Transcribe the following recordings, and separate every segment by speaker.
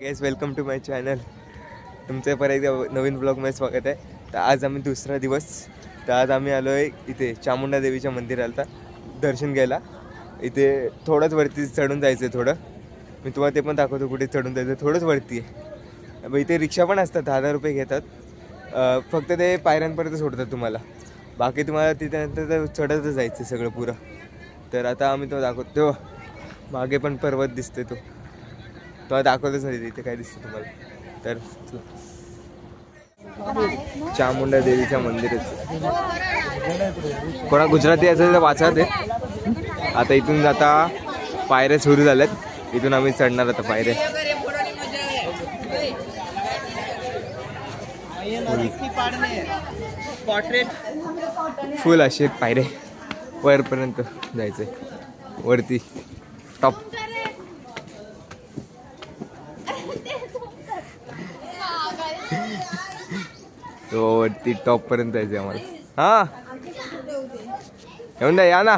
Speaker 1: Guys welcome to my channel. तुमचं परत एकदा नवीन ब्लॉगमध्ये स्वागत आहे. तर आज आम्ही दुसरा दिवस, तर आज आम्ही आलो आहे इथे चामुंडा देवीच्या मंदिराला दर्शन घ्यायला. इथे थोडंच वरती चढून जायचं आहे. थोडं मी तुम्हाला ते पण दाखवतो कुठे चढून जायचं. थोडंच वरती आहे. इथे रिक्षा पण असतात, 10,000 रुपये घेतात. फक्त ते पायऱ्यांपर्यंत सोडतात तुम्हाला. बाकी तुम्हाला तिथेनंतर तर चढतच जायचं सगळं पुरं. तर आता आम्ही तो दाखवतो. मागे पण पर्वत दिसते, तो दाखवतच नाही तिथे काय दिसतं तुम्हाला. तर चामुंडा देवीच्या मंदिरात कोणा गुजराती असेल तर वाचा ते. आता इथून आता पायऱ्या सुरू झाल्यात. इथून आम्ही चढणार आता पायऱ्या. फुल असे पायरे वरपर्यंत जायचंय, वरती टॉप. तो वरती टॉप पर्यंत जायचंय आम्हाला. हा येऊन द्या, या ना.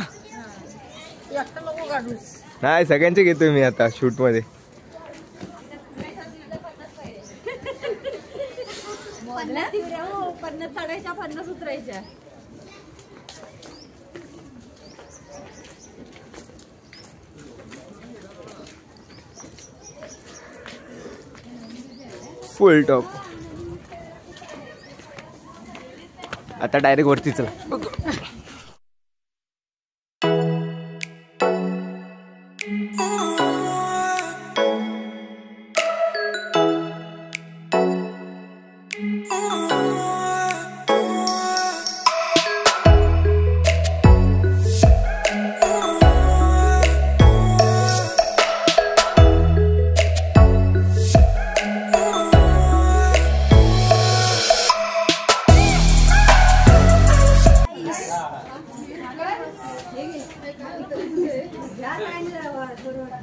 Speaker 1: नाही सगळ्यांचे घेतोय मी आता शूट मध्ये. फुल टॉप. आता डायरेक्ट वरती चला.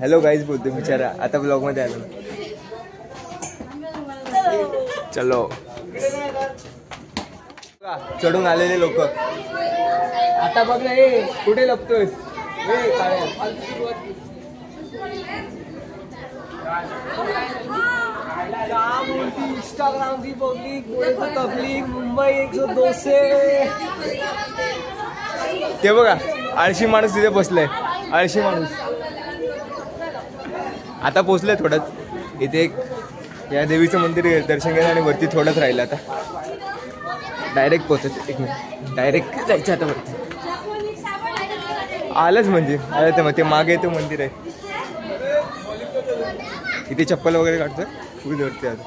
Speaker 1: हॅलो गाईज बोलतो बिचारा, आता ब्लॉग मध्ये आलो. चलो चढून आलेले लोक. आता बघ ना, कुठे लपतोय. इंस्टाग्राम की पब्लिक मुंबई 102 से. ते बघा आळशी माणूस तिथे बसलाय. आळशी माणूस आता पोचलंय थोडंच. इथे एक या देवीचं मंदिर दर्शन घ्यायला आणि वरती थोडंच राहिलं. आता डायरेक्ट पोचत. एक मिनिट, डायरेक्ट जायचं आता वरती. आलंच म्हणजे आलं. तर मग ते मागे तो मंदिर आहे. इथे चप्पल वगैरे काढतोय फुल वरती. आता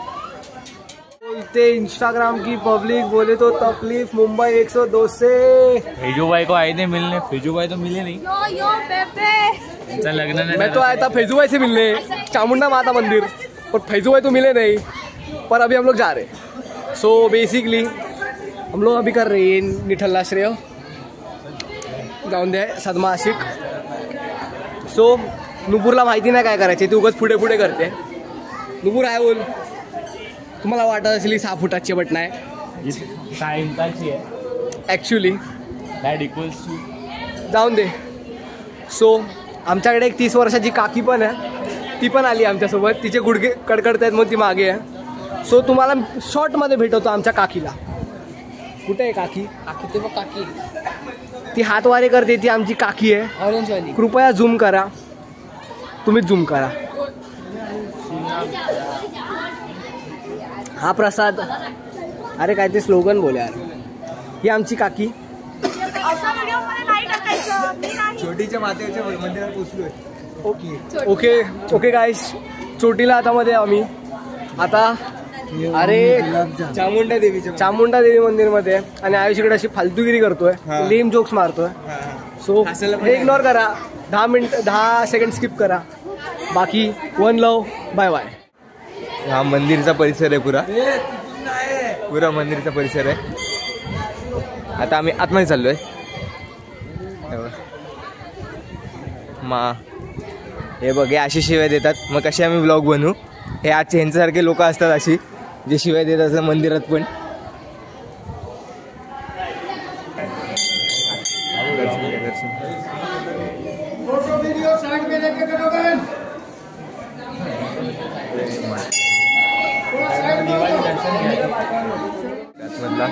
Speaker 2: बोलते इंस्टाग्राम की पब्लिक बोले तो तकलीफ मुंबई 102 से.
Speaker 3: फेजू भाई को आए थे मिलने. फेजू भाई तो मिले नहीं. लग्न
Speaker 2: मैं तो आया था फैजू भाई से मिलने, चामुंडा माता मंदिर, पर फैजू भाई तो मिले नहीं. पर अभी हम लोग जा रहे. सो बेसिकली हम लोग अभी कर रहे हैं निठल्लाश्रय जाऊन द्या सदमा आशिक. सो नुपूरला माहिती नाही काय करायचे, ती उगाच पुढे पुढे करते. नुपूर आहे बोल. तुम्हाला वाटत असेल 6 फुटाची बट नाही,
Speaker 3: 6 इंचाची आहे
Speaker 2: ॲक्च्युली.
Speaker 3: That equals to.
Speaker 2: जाऊन दे. सो आमच्याकडे एक 30 वर्षाची काकी पण आहे. ती पण आली आमच्यासोबत. तिचे गुडघे कडकडत आहेत मग ती मागे आहे. सो तुम्हाला शॉर्टमध्ये भेटवतो आमच्या काकीला. कुठे आहे काकी? काकी ते बघ काकी. ती हातवारे करते, ती आमची काकी आहे. ऑरेंजवाली. कृपया झूम करा. तुम्हीच झूम करा. हा प्रसाद. अरे काय ते स्लोगन बोल यार. ही आमची काकी.
Speaker 1: छोटीच्या मातेच्या मंदिरात पोचलोय.
Speaker 2: ओके ओके ओके गाईस. चोटीला आता मध्ये आम्ही आता. अरे
Speaker 1: चामुंडा
Speaker 2: देवी मंदिर मध्ये. आणि आयुषकडे अशी फालतूगिरी करतोय, लेम जोक्स मारतोय. सो हे इग्नोर करा. 10 सेकंड स्किप करा. बाकी 1 लव, बाय बाय.
Speaker 1: हा मंदिरचा परिसर आहे पुरा मंदिरचा परिसर आहे. आता आम्ही आतमध्ये चाललोय. हे बघ, हे अशी शिव्या देतात. मग कसे आम्ही ब्लॉग बनवू. हे आजचे ह्यांच्यासारखे लोक असतात अशी, जे शिव्या देतात असं मंदिरात पण. फोटो वीडियो साइड में लेके करोगे।
Speaker 3: देवाचे दर्शन घ्यायचं.
Speaker 1: त्यातमधला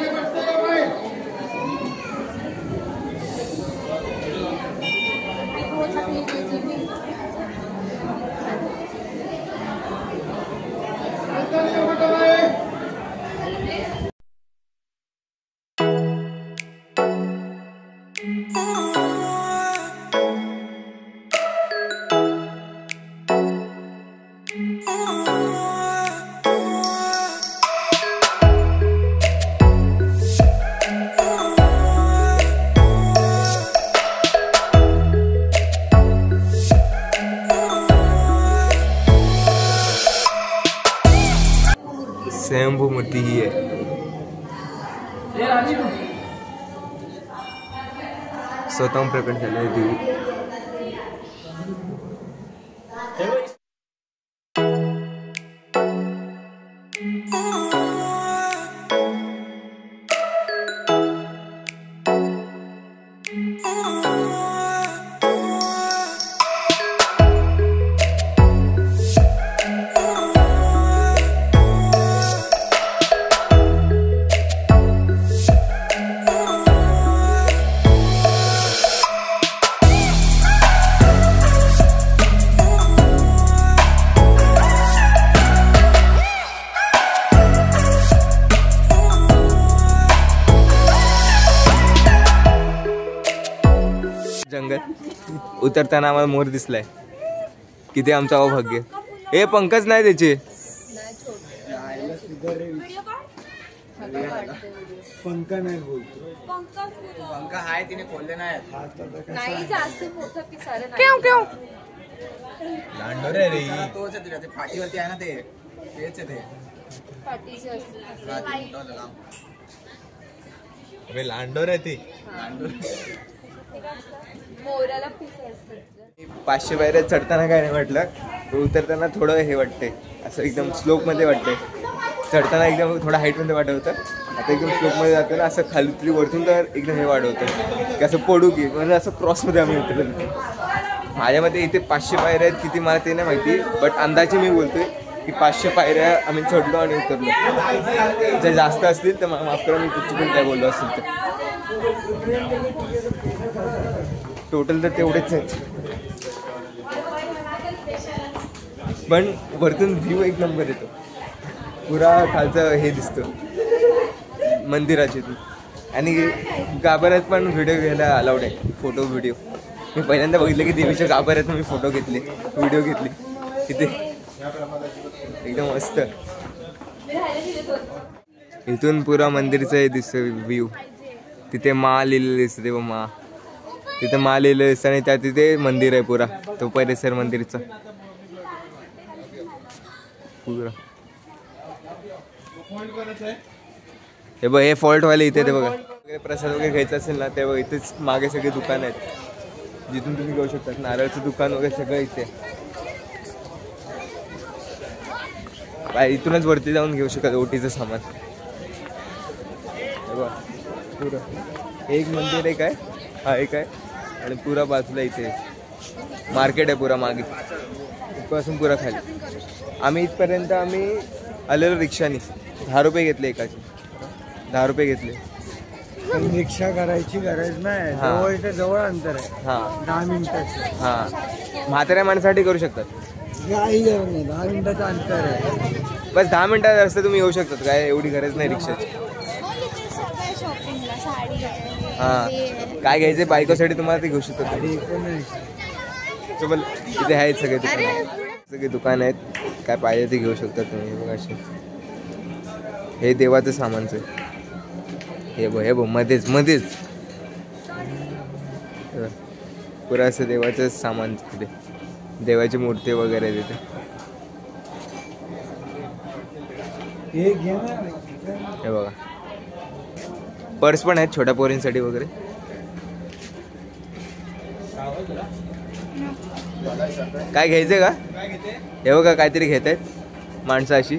Speaker 1: स्वयंभू मूर्ती ही आहे. स्वतःहून प्रकट झालेली देवी. जंगल उतरताना आम्हाला मोर दिसलाय. किती आमचं अभाग्य. हे पंकज नाही त्याचे.
Speaker 3: पंखा आहे तिने खोलले नाही. लांडोरे रे तोच आहे ते पाठीवरती आहे ना ते तेच आहे ते लांडोरे ती
Speaker 1: 500 पायऱ्या चढताना काय नाही वाटलं. उतरताना थोडं हे वाटतंय. असं एकदम स्लोप मध्ये वाटतंय. चढताना एकदम थोडं हाईट मध्ये वाटत होतं. आता एकदम स्लोप मध्ये जाताना असं खाली वरतून तर एकदम हे वाढवतं की असं पडू की म्हणजे असं क्रॉस मध्ये आम्ही उतरलो. माझ्या मते इथे 500 पायऱ्या आहेत. किती मला ते नाही माहिती. बट अंदाजे मी बोलतोय की 500 पायऱ्या आम्ही चढलो आणि उतरलो. जर जास्त असतील तर माफ करा मी चुकून काय बोललो असेल तर. टोटल तर तेवढेच आहेत. पण वरतून व्ह्यू एक नंबर येतो. पुरा खालचं हे दिसतं मंदिराचे तू. आणि गाभाऱ्यात पण व्हिडिओ घ्यायला अलाउड आहे. फोटो व्हिडिओ मी पहिल्यांदा बघितलं की देवीच्या गाभाऱ्यात मी फोटो घेतले व्हिडिओ घेतले. तिथे एकदम मस्त. इथून पुरा मंदिरचं हे दिसतं व्ह्यू. तिथे मा लिहिलेलं दिसतं. तेव्हा मा तिथे मा लिहिलेलं दिसतं आणि त्या तिथे मंदिर आहे पुरा तो परिसर मंदिरचा पुरा. हे बघ हे फॉल्टवाले इथे ते बघा. प्रसाद वगैरे घ्यायचा असेल ना तेव्हा इथेच मागे सगळे दुकान आहेत जिथून तुम्ही घेऊ शकता. नारळचं दुकान वगैरे सगळं इथे. इथूनच वरती जाऊन घेऊ शकता ओटीचं सामान. पुरं एक मंदिर एक आहे. हा एक आहे आणि पुरा बाजूला इथे मार्केट आहे पुरा मागे इथपासून पुरा खाली. आम्ही इथपर्यंत आम्ही आलेलो रिक्षाने. 10 रुपये घेतले एकाचे. 10 रुपये घेतले.
Speaker 4: पण रिक्षा करायची गरज नाही. जवळ जवळ अंतर आहे.
Speaker 1: हां
Speaker 4: 10 मिनिटाचं.
Speaker 1: हां म्हाताऱ्या माणसासाठी करू शकतात.
Speaker 4: काही गरज नाही. 10 मिनिटाचं अंतर आहे.
Speaker 1: बस 10 मिनिटात रस्ते तुम्ही येऊ शकतात. काय एवढी गरज नाही रिक्षाची. हां काय घ्यायचे बायकोसाठी तुम्हाला ते घेऊ शकतात. इथे आहेत सगळे दुकान. सगळे दुकान आहेत. काय पाहिजे ते घेऊ शकतात तुम्ही. बघा असे हे देवाचं सामानचं. हे बघ मध्येच पुरा असं देवाचं सामान तिथे. देवाची मूर्ती वगैरे तिथे. हे बघा पर्स पण आहेत छोट्या पोरींसाठी वगैरे. काय घ्यायचंय का हे बघा काहीतरी घेत आहेत माणसं अशी.